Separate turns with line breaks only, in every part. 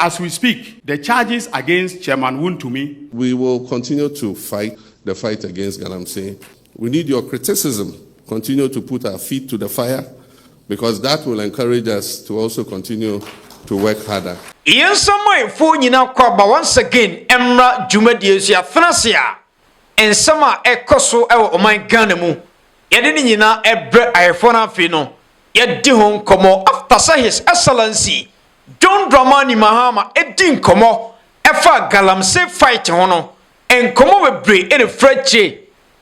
as we speak, the charges against Chairman Wontumi.
We will continue to fight the fight against Galamsey. We need your criticism. Continue to put our feet to the fire, because that will encourage us to also continue to work harder.
Once again, Emra Jumediesia Thanasia and Sama Ekoso El Oman Ganemu. Yadinina Ebre Iphone Fino. Yadihon Komo after His Excellency John Dramani Mahama Edin Komo Efa Galamsey fight hono and Komo Webre in a French.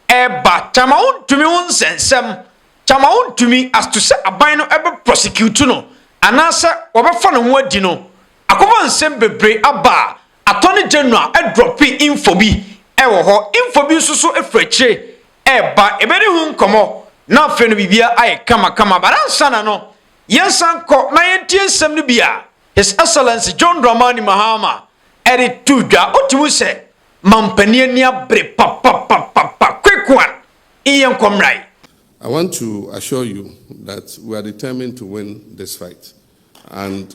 Eba Tamaun to me once and some Tamaun to me as to say a bino ever prosecution and answer over fun word dino. A common sembe abba Attorney General a drop info be ewo info so a freche eba ebere hun komo na fenu bibia ay kama baransana no yensan ko na yentie sem no bia His Excellency John Dramani Mahama eri tudwa otimu se mampanie nia bre papa quick one iyan komrai.
I want to assure you that we are determined to win this fight, and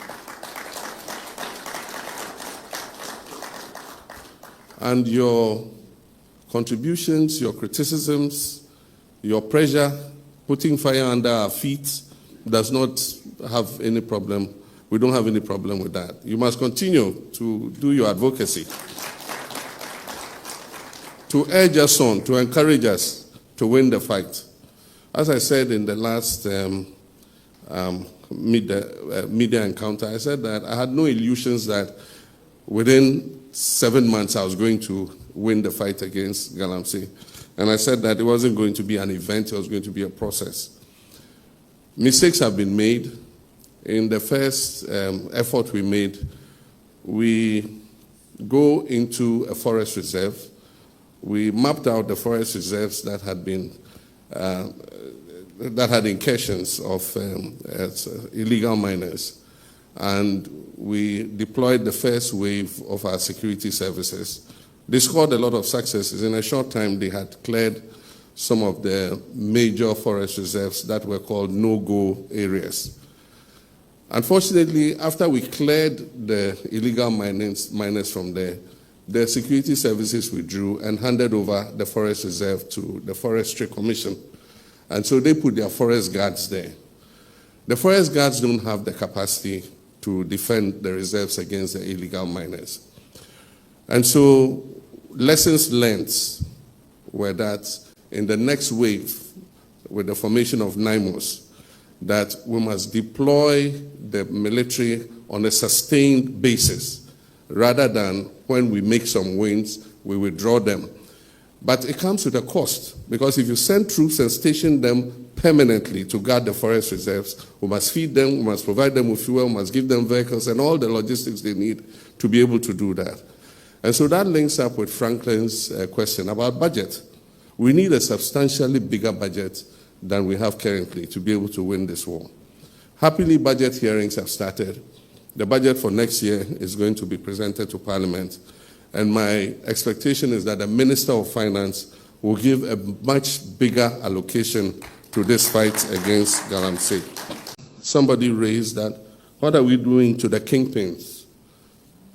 your contributions, your criticisms, your pressure, putting fire under our feet does not have any problem. We don't have any problem with that. You must continue to do your advocacy, to urge us on, to encourage us to win the fight. As I said in the last media encounter, I said that I had no illusions that within 7 months I was going to win the fight against Galamsey. And I said that it wasn't going to be an event, it was going to be a process. Mistakes have been made. In the first effort we made, we go into a forest reserve. We mapped out the forest reserves that had been that had incursions of illegal miners, and we deployed the first wave of our security services. They scored a lot of successes. In a short time, they had cleared some of the major forest reserves that were called no-go areas. Unfortunately, after we cleared the illegal miners from there, the security services withdrew and handed over the forest reserve to the Forestry Commission. And so they put their forest guards there. The forest guards don't have the capacity to defend the reserves against the illegal miners. And so lessons learned were that in the next wave, with the formation of NIMOS, that we must deploy the military on a sustained basis, rather than when we make some wins, we withdraw them. But it comes with a cost, because if you send troops and station them permanently to guard the forest reserves, we must feed them, we must provide them with fuel, we must give them vehicles and all the logistics they need to be able to do that. And so that links up with Franklin's question about budget. We need a substantially bigger budget than we have currently to be able to win this war. Happily, budget hearings have started. The budget for next year is going to be presented to Parliament, and my expectation is that the Minister of Finance will give a much bigger allocation to this fight against Galamsey. Somebody raised that, what are we doing to the kingpins?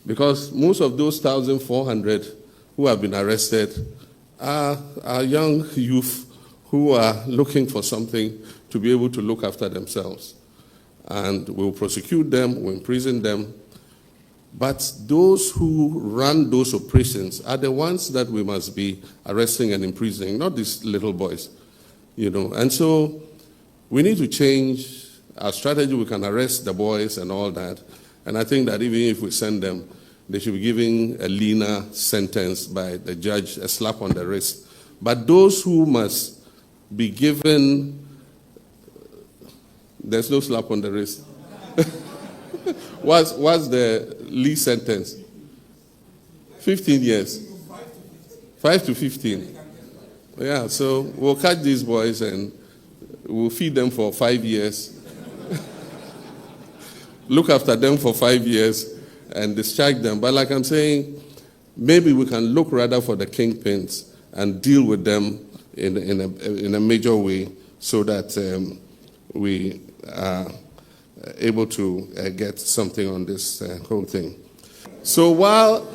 Because most of those 1,400 who have been arrested are young youth who are looking for something to be able to look after themselves. And we'll prosecute them, we'll imprison them. But those who run those operations are the ones that we must be arresting and imprisoning, not these little boys, you know. And so we need to change our strategy. We can arrest the boys and all that. And I think that even if we send them, they should be given a leaner sentence by the judge, a slap on the wrist. But those who must be given, there's no slap on the wrist. What's the least sentence? 15 years. 5 to 15. Yeah, so we'll catch these boys and we'll feed them for 5 years. Look after them for 5 years and discharge them. But like I'm saying, maybe we can look rather for the kingpins and deal with them in a major way, so that we are able to get something on this whole thing. So while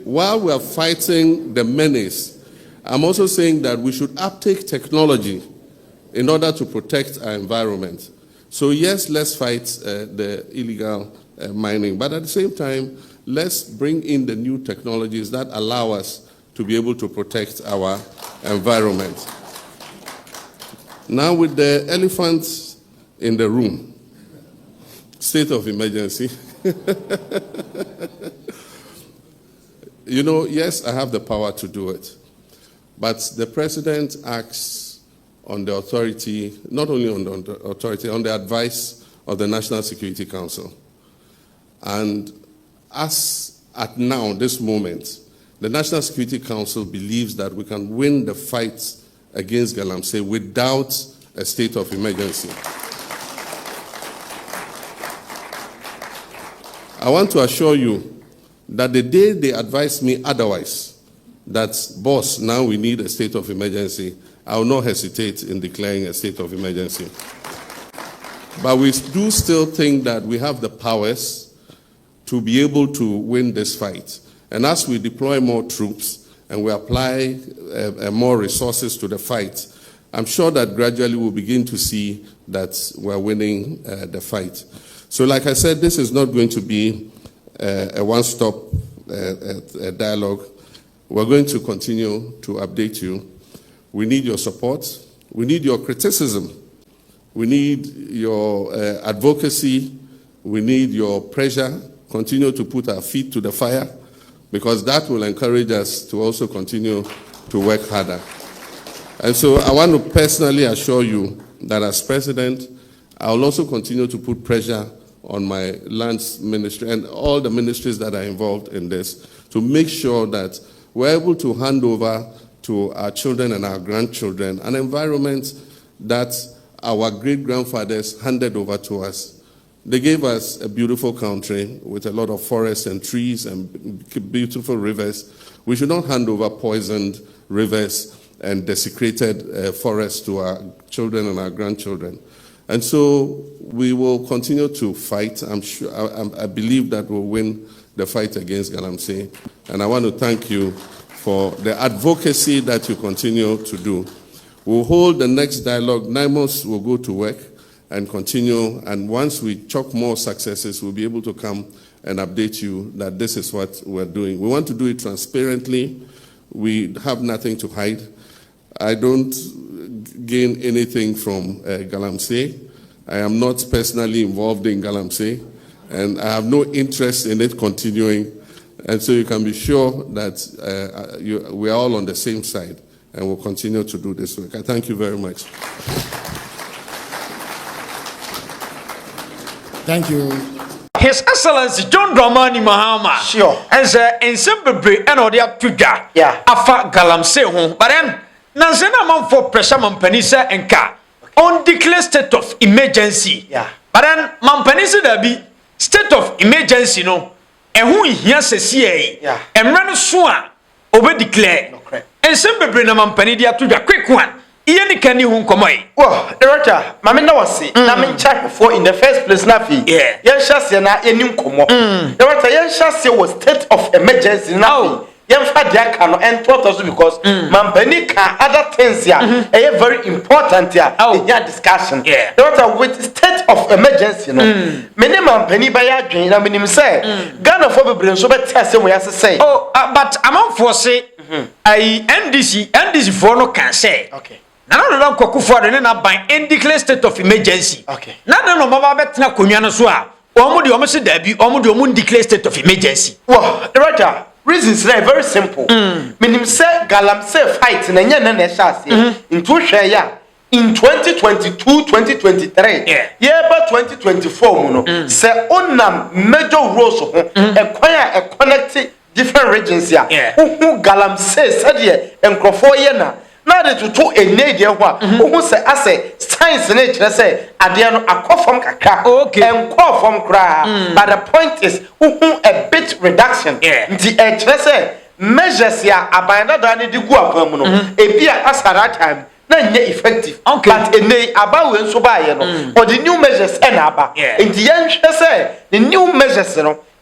we are fighting the menace, I'm also saying that we should uptake technology in order to protect our environment. So yes, let's fight the illegal mining, but at the same time, let's bring in the new technologies that allow us to be able to protect our environment. Now with the elephants in the room, state of emergency. You know, yes, I have the power to do it, but the president acts on the authority, not only on the authority, on the advice of the National Security Council. And as at now, this moment, the National Security Council believes that we can win the fight against Galamsey without a state of emergency. I want to assure you that the day they advise me otherwise, that, boss, now we need a state of emergency, I will not hesitate in declaring a state of emergency. But we do still think that we have the powers to be able to win this fight. And as we deploy more troops and we apply more resources to the fight, I'm sure that gradually we'll begin to see that we're winning the fight. So like I said, this is not going to be a one-stop dialogue. We're going to continue to update you. We need your support. We need your criticism. We need your advocacy. We need your pressure. Continue to put our feet to the fire, because that will encourage us to also continue to work harder. And so I want to personally assure you that as president, I will also continue to put pressure on my lands ministry and all the ministries that are involved in this to make sure that we're able to hand over to our children and our grandchildren an environment that our great-grandfathers handed over to us. They gave us a beautiful country with a lot of forests and trees and beautiful rivers. We should not hand over poisoned rivers and desecrated forests to our children and our grandchildren. And so we will continue to fight. I'm sure, I believe that we'll win the fight against Galamsey. And I want to thank you for the advocacy that you continue to do. We'll hold the next dialogue. 9 months will go to work and continue. And once we chalk more successes, we'll be able to come and update you that this is what we're doing. We want to do it transparently. We have nothing to hide. I don't gain anything from Galamsey. I am not personally involved in Galamsey, and I have no interest in it continuing. And so you can be sure that we are all on the same side, and we'll continue to do this work. I thank you very much.
Thank you.
His Excellency John Dramani Mahama.
Sure.
And in simple break, and all the Tuja.
Yeah.
Afa Galamsey home. But then, Nanzena man for pressure Mampanisa and car. On declare state of emergency.
Yeah.
But then, Mampanisa there be state of emergency, no. And who here says,
yeah.
And run swan over declare.
No, correct.
And simple bring a Mampanidia to the quick one. Ian can you come away?
Well, Director, Mamma was see. I mean, check before in the first place, Nafi.
Yeah.
Yes, Shassi and I, any come. Director, yes, Shassi was state of emergency now. Young Fadia cannot enter also because Mampanica, other things here, are very important here in your discussion.
Yeah.
Director, with state of emergency, no. Many Mampani by your dream, I mean, say, Ghana for the brain, so better say, we have to say.
Oh, but I'm on for say, I NDC for no can say.
Okay.
Nana don't cook for the name by declare state of emergency.
Okay.
Nana no mama betina kunyana soa. Omo di omo se dabi, omo di omo declare state of emergency.
Well, Director, reasons are very simple. Meaning say Galamsey fight na nya na shase into hwe ya in 2022-2023. Yeah, but 2024 no. Say onam major roles ho e connect different regions ya. Who Galamsey said ye enkrofo ye na. Now that to a nedia who say science nature say Adiano a call from kakra and call from cry. But the point is a bit reduction. The say measures ya abanda than the guapamuno. A beer as at that time. Not effective. But in the about when so by or the new measures and abba. In the end say the new measures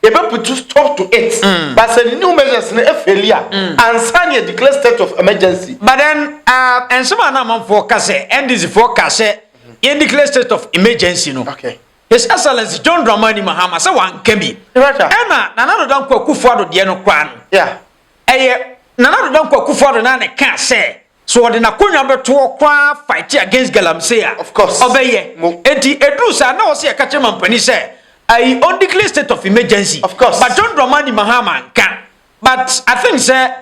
ebe put to stop to it but say new measures na failure and sign a declare state of emergency.
But then and some na man forecast NDC forecast in declare state of emergency no.
Okay.
His Excellency John Dramani Mahama say one kemi.
Right.
Ena Nana Don Akufo-Addo de no kwa no.
Yeah.
Nana Don Akufo-Addo na ne ka say so de na konwa beto kwa fight against Galamsey.
Of course.
Obeye. Enti edu sa na o say ka chema mpani say I on declare state of emergency.
Of course.
But John Dramani Mahama can. But I think say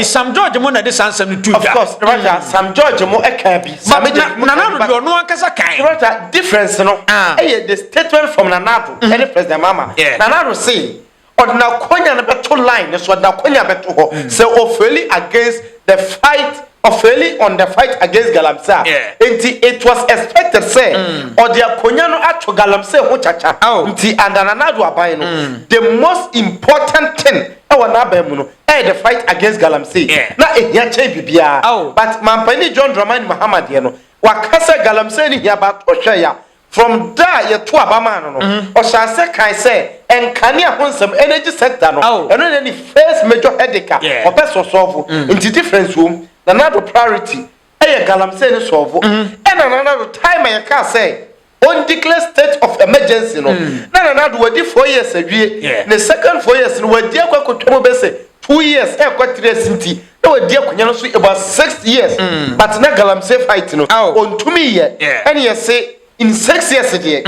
Sam George mo na de sansam too.
Of course, right. Sam George mo e can be.
Nanado do no ankasa kan.
Right, difference no. The statement from Nanado and President Mahama. Nanado say ordinary Konya na beto line so ordinary Konya beto ho say officially against the fight on the fight against Galamsey. It was expected say ordinary Konya no ato Galamsey ho chacha. Nti Nanado aban no the most important thing the fight against Galamsey. Na ehia che bibia. But Mampani John Dramani Mahama de no. Wakasa Galamsey ni hia ba ohwe ya. From there ye to abama no. O sha se kan say enkane ahonsem energy sector no. Eno na ni first major headache. O person solve. Inti difference room. Na na priority. Galamsey ni solve. Na time ye can say on declare state of emergency no. Na do wadi 4 years awie. The second 4 years no wadi akwakotomo be say 2 years 3 city. No wadi akunya no so about 6 years. But na Galamsey fight no Wontumi ye. And you say in 6 years there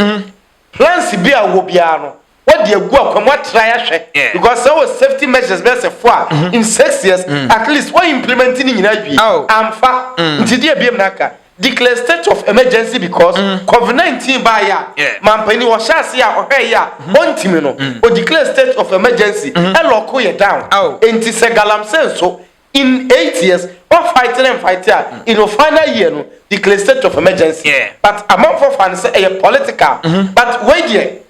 plans be a wo bia no. What dey go akwa try ahwe because there was safety measures be say for in 6 years at least what implementing in Nigeria amfa nti dey biem naka declare state of emergency because COVID-19 by ya mampani wo shase ya ohwe ya ontimi no o declare state of emergency e lock you down enti se Galamsey so in 8 years or fighting in the final year no declare state of emergency but among for fans say political but wait here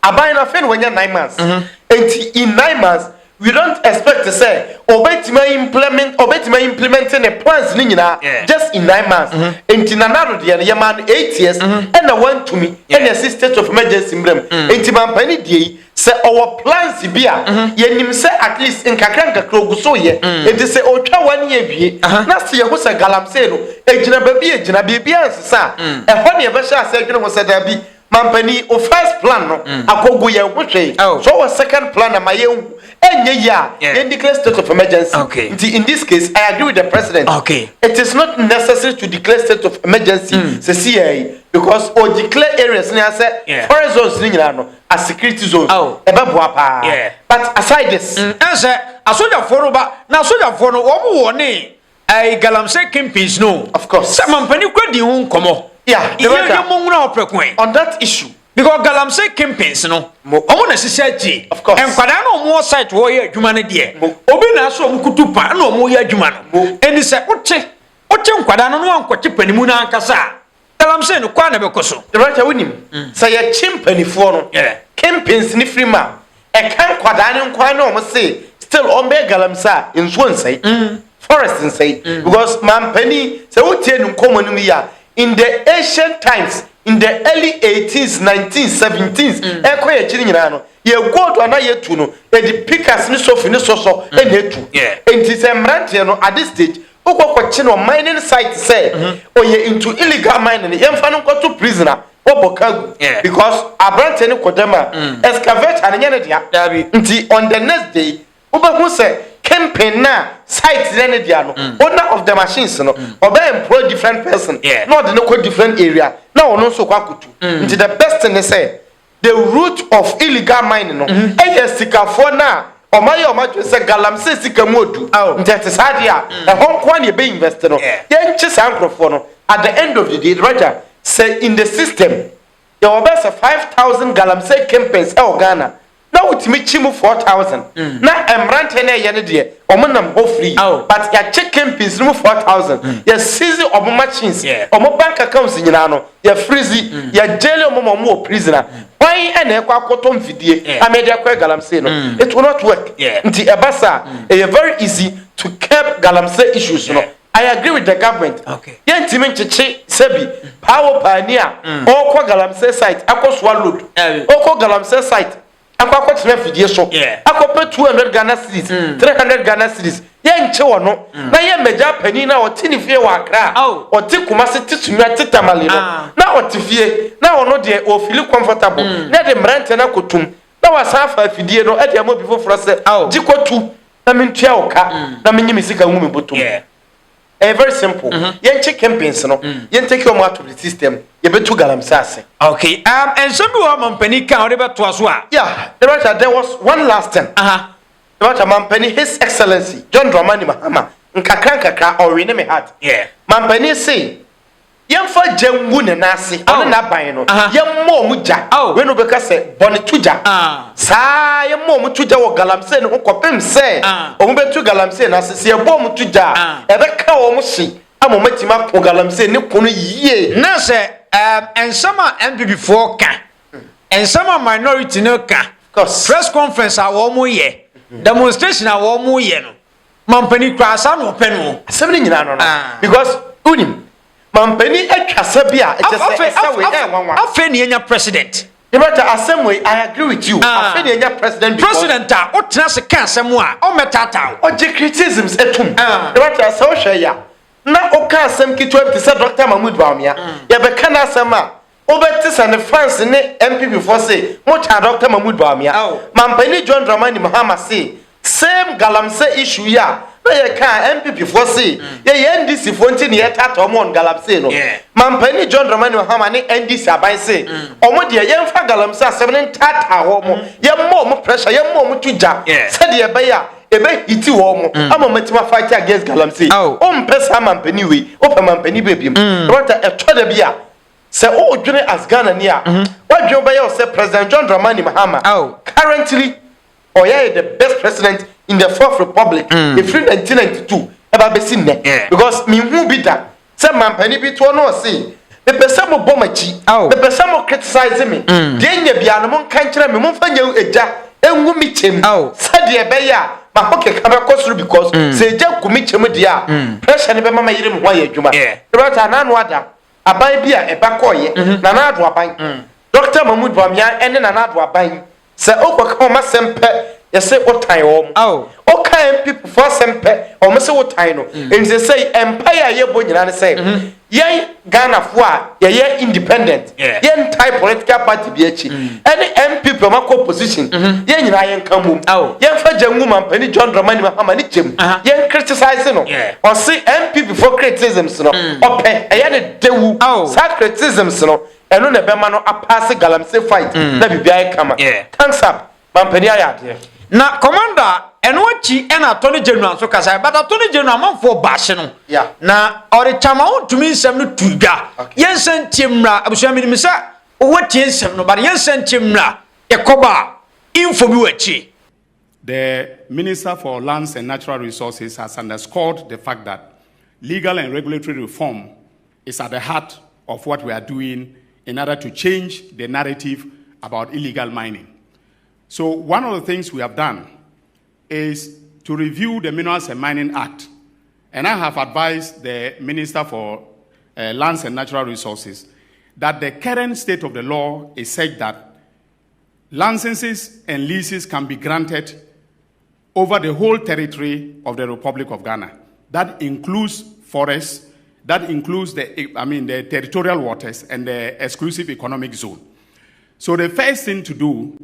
abai na fen when 9 months enti in 9 months we don't expect to say implementing the plans just in 9 months. Enti Nanado de man 8 years and I want to me and the state of emergency blame. Enti Mampani de say our plans bia yenim say at least in kakranka krogu so ye enti say otwa 1 year wie na se ye ho say Galamsey no ejina bibia ansesa e ho ne be sha say dwene ho say da bi Mampani o first plan no akogu ye ho hwe so our second plan na maye in declare state of emergency. In this case, I agree with the president. It is not necessary to declare state of emergency. CIA because or declare areas near forest zones as security zones. But aside this,
answer a soldier for now soldier for no warning. I Galamsey kingpins no.
Of course.
Some Mampani could you come on. On
that issue.
Because Galamsey kingpins no omo na sisi
of course
enkwada na omo site wo ye adwuma ne de obi na so omkutu pa na omo ye adwuma no eni se woche enkwada no ankoche panimu na ankasa Galamsey no kwa na bekoso
right wonim say ye chimpanifo no kingpins ni free man e kan kwada ne nkwa na omo say still ombe Galamsey nso nsai forest nsai because Mampani say wotie nu komonum ya in the ancient times in the early 18th 19th 17th ekoye chiri nyina no ye go to na ye tu no e di pickers ni sofi ni soso e na etu enti se mrante no at this stage ukokwachi no mining site say oye into illegal mining yemfa no to prisoner obokagu because abrante ni kodema excavate anya ne dia nti on the next day ubahu say campaign na site ne dia no owner of the machines no obe employ different person not the no different area na ono so kwakutu nti the best thing say the root of illegal mining no sikafo na omaye say Galamsey sika modu nti atsadia e honkwa na be invest no ye nchi sankrofo no at the end of the day Roger say in the system there were best 5,000 Galamsey campaigns e Ghana na utimi chimu 4,000 na emrante na ye ne de omonam ho free but ya check campaigns no 4,000 ya seize omo machines omo bank accounts nyina no ya freeze ya jail omo prisoner why ene kwa kotom fidie amedia kwa Galamsey no it will not work nti ebasa very easy to curb Galamsey issues no I agree with the government. Yentimi ncheche sebi power pioneer okwa Galamsey site akoswa load okwa Galamsey site akwa tena fidie so akwa 200 Ghana cedis 300 Ghana cedis ye nche wono na ye meja pani na otini fie wa Accra oti Kumasi titumia titamale no na otifie na wono de o feel comfortable na de mrante na kotum na wasafa fidie no e de mo bifo frose jikotu na mentua oka na menyimi sika ngumi botum very simple yen check kingpins no yen take your out of the system ye betu Galamsey ase.
Okay, and some people mampani kan ode beto aso a
yeah there was one last thing about mampani His Excellency John Dramani Mahama nkakra or me heart mampani say yemfa jangu ne nase on na ban no yemmo mu ja we no beka se bone tuja sa yemmo mu tuja wo Galamsey ne kopem se o mu betu Galamsey na se ye bom tuja e beka wo mu hye amomatima ko Galamsey ne kono yie
na se ensama MPP for ka ensama minority no ka press conference a wo mu ye demonstration a wo mu ye no mampani kwasa no pe no
asem ne nyina no because unim mampani atwasa bia
afe ne enya president
Remember assembly I agree with you afe ne enya president
a o tena se kan asem a o metata
o je criticisms etum remember so hwe ya na o kan asem kitu bi se Dr. Mahmoud Bawumia ye be kan asem a o be tisa ne fans ne MPP for say mo cha Dr. Mahmoud Bawumia mampani John Dramani Mahama say same Galamsey issue ya na ye kan MPP for say ye NDC for nti ne ye tata omo on Galamsey no mampani John Dramani Mahama ne NDC aban say omo de ye mfa Galamsey asem ne tata ho mo ye mo pressure ye mo tuja said ye be ya ebe hiti wo mo ama matima fight against Galamsey o mpesa mampani we o pa mampani bebiem rota etoda bia se o dwene as Ghana ni a wadwe be ye say President John Dramani Mahama currently the best president in the Fourth Republic in 1992 eba besi ne because me hu bi da say mampani bi to no say me pesa mo bomachi me pesa mo criticize me de nya bia no mon kan kire me mon fanya eja enwu mi chem said e be ya ma hoke ka be kosuru because say eja ku mi chem dia pressure ne be mama yire me ho ya adwuma right na no ada aban bia e ba koye na na ado aban Dr. Mahmoud Bawumia ene na na ado aban se okwa ma sempe ye se otan wo o kan people for sempe o me se otan no nze say empire ye bo nyina ne say ye Ghana fo a ye independent ye entire political party bi echi any MP ma ko position ye nyina ye nkamum ye fa jangu mampani John Dramani Mahama ni chem ye criticize no o say MP before criticisms no ope ye ne dewu sa criticisms no eno ne be ma no apase Galamsey fight na bibia e kama thanks up mampani ayade
na commander eno achi ena attorney general so kasa but attorney general man for bash no na ore chama Wontumi nsem no tuga yensen tiemra abusua mi nimisa wotie nsem no but yensen tiemra ekoba info bi wachi.
The Minister for Lands and Natural Resources has underscored the fact that legal and regulatory reform is at the heart of what we are doing in order to change the narrative about illegal mining. So one of the things we have done is to review the Minerals and Mining Act. And I have advised the Minister for Lands and Natural Resources that the current state of the law is such that licenses and leases can be granted over the whole territory of the Republic of Ghana. That includes forests, that includes the territorial waters and the exclusive economic zone. So the first thing to do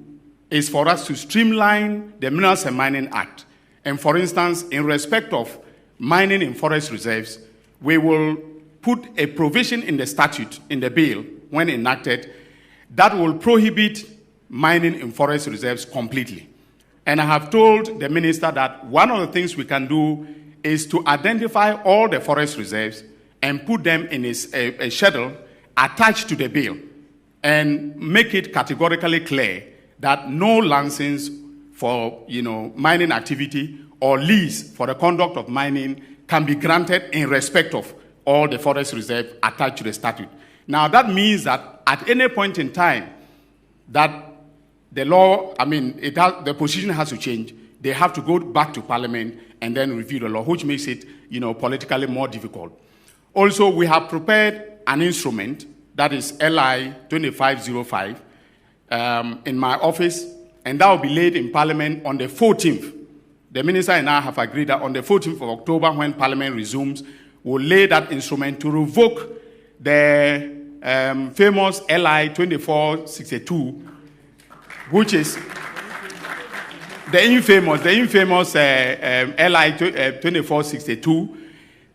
is for us to streamline the Minerals and Mining Act. And for instance, in respect of mining in forest reserves, we will put a provision in the statute, in the bill, when enacted, that will prohibit mining in forest reserves completely. And I have told the minister that one of the things we can do is to identify all the forest reserves and put them in a schedule attached to the bill and make it categorically clear that no license for mining activity or lease for the conduct of mining can be granted in respect of all the forest reserves attached to the statute. Now that means that at any point in time that the law, the position has to change, they have to go back to Parliament and then review the law, which makes it politically more difficult. Also, we have prepared an instrument that is LI 2505 in my office, and that will be laid in Parliament on the 14th. The minister and I have agreed that on the 14th of October, when Parliament resumes, we'll lay that instrument to revoke the famous LI 2462, which is the infamous LI 2462,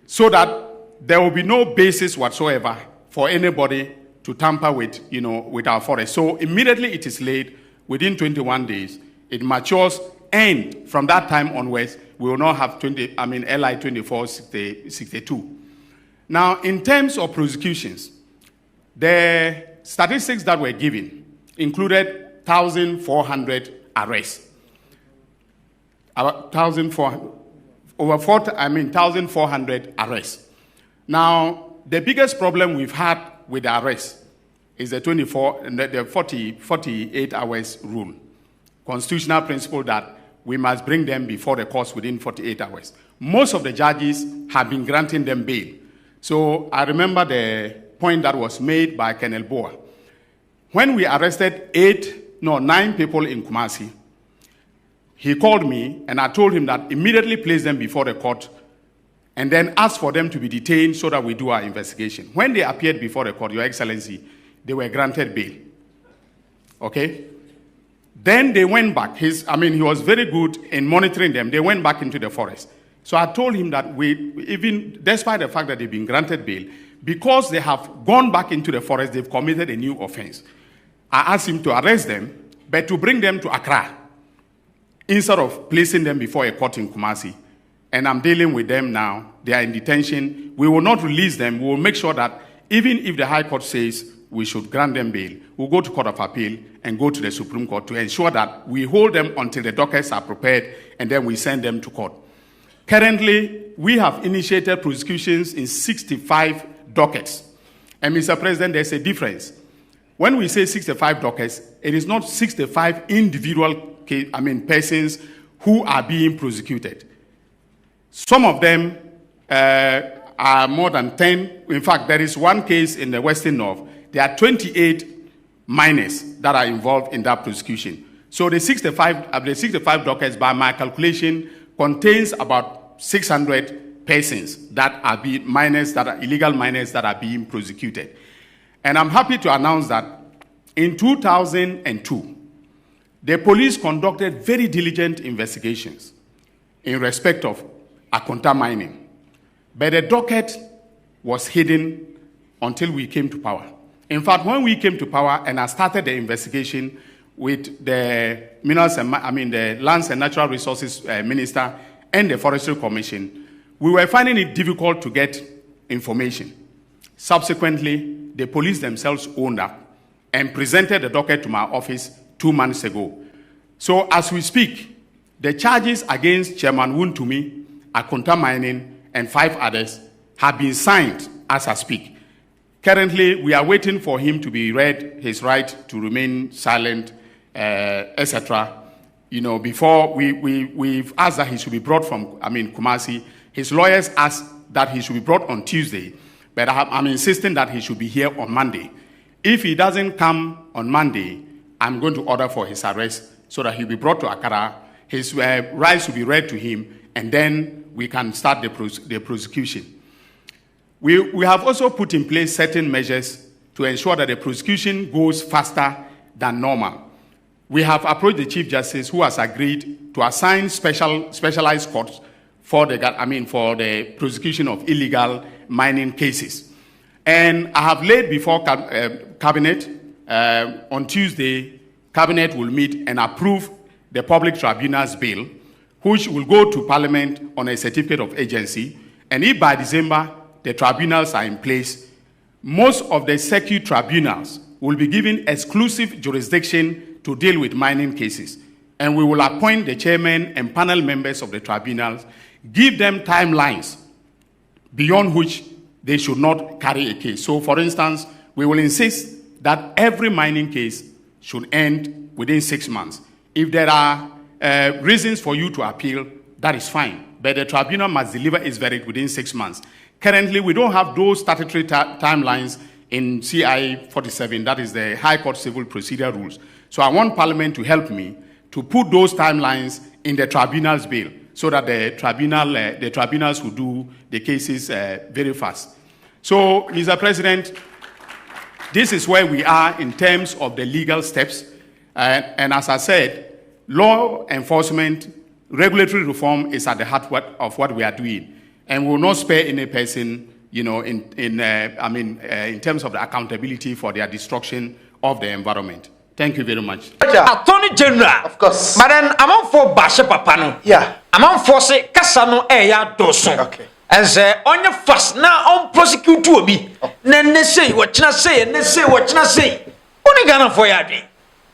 so that there will be no basis whatsoever for anybody to tamper with, with our forest. So immediately it is laid, within 21 days, it matures, and from that time onwards, we will not have LI 2462. Now, in terms of prosecutions, the statistics that were given included 1,400 arrests. About 1,400 arrests. Now, the biggest problem we've had with the arrests is the 48 hours rule. Constitutional principle that we must bring them before the courts within 48 hours. Most of the judges have been granting them bail. So I remember the point that was made by Colonel Boa. When we arrested 9 people in Kumasi, he called me and I told him that immediately place them before the court and then ask for them to be detained so that we do our investigation. When they appeared before the court, Your Excellency, they were granted bail. Okay? Then they went back. He was very good in monitoring them. They went back into the forest. So I told him that even despite the fact that they've been granted bail, because they have gone back into the forest, they've committed a new offense. I asked him to arrest them, but to bring them to Accra, instead of placing them before a court in Kumasi. And I'm dealing with them now. They are in detention. We will not release them. We will make sure that even if the High Court says we should grant them bail, we'll go to Court of Appeal and go to the Supreme Court to ensure that we hold them until the dockets are prepared and then we send them to court. Currently, we have initiated prosecutions in 65 dockets. And Mr. President, there's a difference. When we say 65 dockets, it is not 65 individual persons who are being prosecuted. Some of them are more than 10. In fact, there is one case in the Western North. There are 28 minors that are involved in that prosecution. So the 65 dockets, by my calculation, contains about 600 persons that are illegal minors that are being prosecuted. And I'm happy to announce that in 2002, the police conducted very diligent investigations in respect of Akonta mining. But the docket was hidden until we came to power. In fact, when we came to power and I started the investigation with the the Lands and Natural Resources Minister and the Forestry Commission, we were finding it difficult to get information. Subsequently, the police themselves owned up and presented the docket to my office 2 months ago. So as we speak, the charges against Chairman Wontumi, Akonta Mining, and 5 others have been signed as I speak. Currently, we are waiting for him to be read his right to remain silent, etc. Before we've asked that he should be brought from, Kumasi. His lawyers asked that he should be brought on Tuesday, but I'm insisting that he should be here on Monday. If he doesn't come on Monday, I'm going to order for his arrest so that he'll be brought to Accra. His rights will be read to him, and then we can start the prosecution. We have also put in place certain measures to ensure that the prosecution goes faster than normal. We have approached the Chief Justice, who has agreed to assign specialized courts for the prosecution of illegal mining cases. And I have laid before Cabinet, on Tuesday, Cabinet will meet and approve the Public Tribunal's bill, which will go to Parliament on a certificate of agency. And if by December the tribunals are in place, most of the circuit tribunals will be given exclusive jurisdiction to deal with mining cases. And we will appoint the chairman and panel members of the tribunals, give them timelines beyond which they should not carry a case. So, for instance, we will insist that every mining case should end within 6 months. If there are reasons for you to appeal, that is fine. But the tribunal must deliver its verdict within 6 months. Currently, we don't have those statutory timelines in CI 47, that is the High Court Civil Procedure Rules. So I want Parliament to help me to put those timelines in the tribunal's bill so that the tribunals will do the cases very fast. So, Mr. President, this is where we are in terms of the legal steps. And as I said, law enforcement, regulatory reform is at the heart of what we are doing. And we will not spare any person, in terms of the accountability for their destruction of the environment. Thank you very much.
Attorney General,
of course.
But then I'm for Basha Papano.
Yeah.
I'm for say Casano Eya Doson.
Okay.
As on your fast now on prosecute to be. Then say what you say, and they say what you say. Only Ghana for your dream.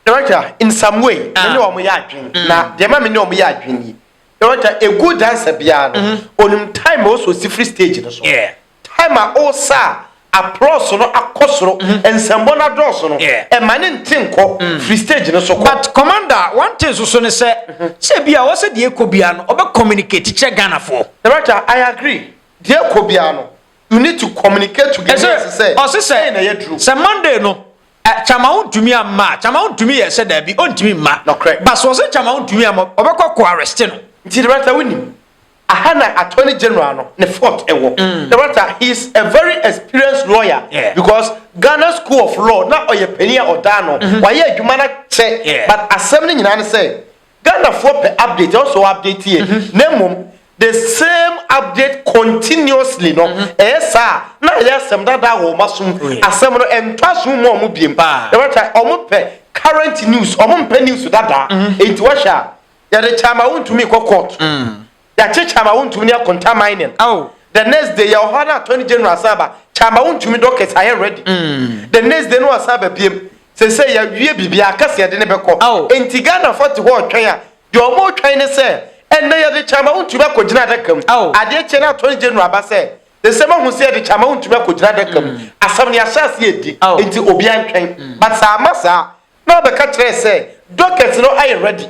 Director, in some way, I know my dream. Now, the mammy know my dream. Director, a good dancer piano. On time also see free stage.
Yeah.
Time are all sir. A prosono, a cosro, and some bona drosono. A man in tinko, free stage.
But Commander, one thing so say, Sebia was a dear Kobiano, over communicate to Ghana for.
Director, I agree. Dear Kobiano, you need to communicate together. Say, some Monday no. Chamaun to me a ma, Chamaun to me, I said there be on to me ma. No correct. But was it Chamaun to me a Obako arresting? Director winning. Ahana Attorney General ne fought a war. Director, he is a very experienced lawyer. Because Ghana School of Law, not or penny or dano. Why you man say, but assembling in answer say Ghana for update also update here. Name the same update continuously. No, yes, sir. Now, yes, some that will masum assemble and trust more mubim. Director, omupe current news, omupe news that into Russia. Yeah, the chama won't to me court. The chama won't to me contaminating. Oh, the next day, your Hana Attorney General Saba, chama won't to me dockets. I am ready. The next day, no Saba PM. Say, you be a cassia de nebeco. Oh, in Tigana for to work. You're more trying to say. And they are the chama won't to make a genadecum. Oh, I did China Attorney General Basse. The same who said the chama won't to make a genadecum. As some associate into Obian train. But Samasa, now the country say, dockets no I am ready.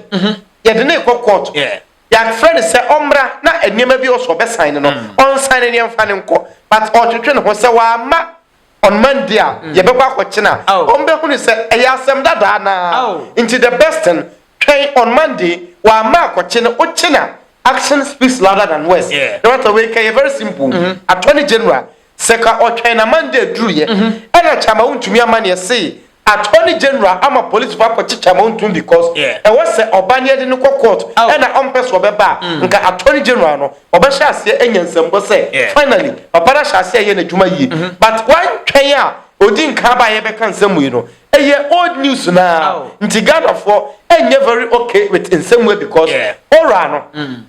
Yeah, the name of court. Yeah. Your friend say, Ombra, not a name of yours for best signing on signing and fanning court. But all to train was say, ma on Monday, you be back with China. Ombe who say, I ask them that now into the best train on Monday, while Mark or China. Action speaks louder than words. Yeah. Right away, very simple. Attorney General, Seka or China Monday drew ye. And a chamaun to me a man say. Attorney General, I'm a police for Chichamon because I was a Obania in the court and I umpers were back. Attorney General, no, Obasha say, and some say, finally, Obasha say, in a Juma ye. But one Kaya, Odin Kaba Ebekan Samuino, a year old news now, Ntigana for, and you're very okay with in some way because, Orano, and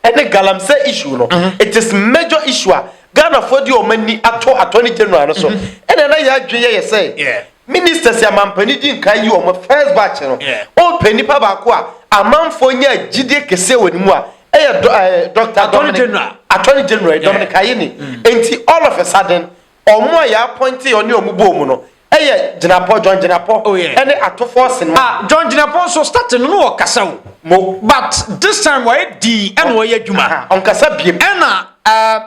the Galamsey issue, no, it is major issue. Ghana for the many Attorney General, so, and then I say, Ministers ya mampani din kan yi o mo first batch no o pani pa ba ko a amanfo nya gide kese woni mu a Dr. Attorney General Dominic Ayini enti all of a sudden omo ya appointee oni omubo mu no Jinapo John Jinapo and atofo sin
John Jinapo so starting no kasa mo but this time why di and why adwuma
on kasa biem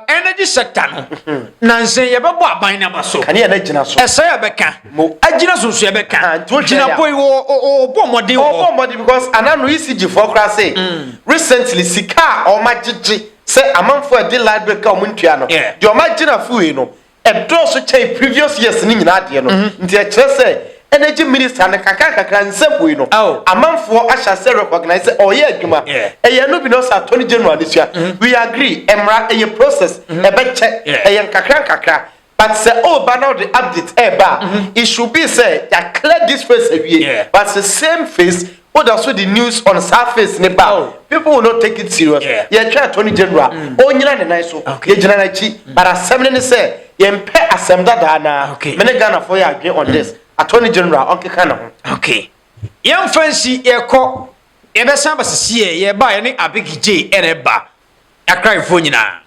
energy sector no nanse ye bebo aban na baso
kan ye na gina so
ese ye beka agina so so ye beka gina boy o bomodi
because ananu ECG for kra say recently sika o magigi say amanfo e de library ka o muntua no de o magina fu e no e do so chai previous years ni nyina de no nti e kire say energy minister na kakaka nsepụ ino amanfo asha say recognize oye adwuma eye no bi no sa Attorney General nisua we agree emra eye process e be che eye kakra but say ba now the update it should be say ya clear this face away but the same face what also the news on surface ne ba people will not take it serious ye try Attorney General onyina ne nan so ye gina na chi but assembly ne say ye mpe assembly da na mene Ghana for ya agree on this Attorney General on kekana
okay yam fancy e ko e be san basisi e ba ye ne abigije ene ba akrai fo nyina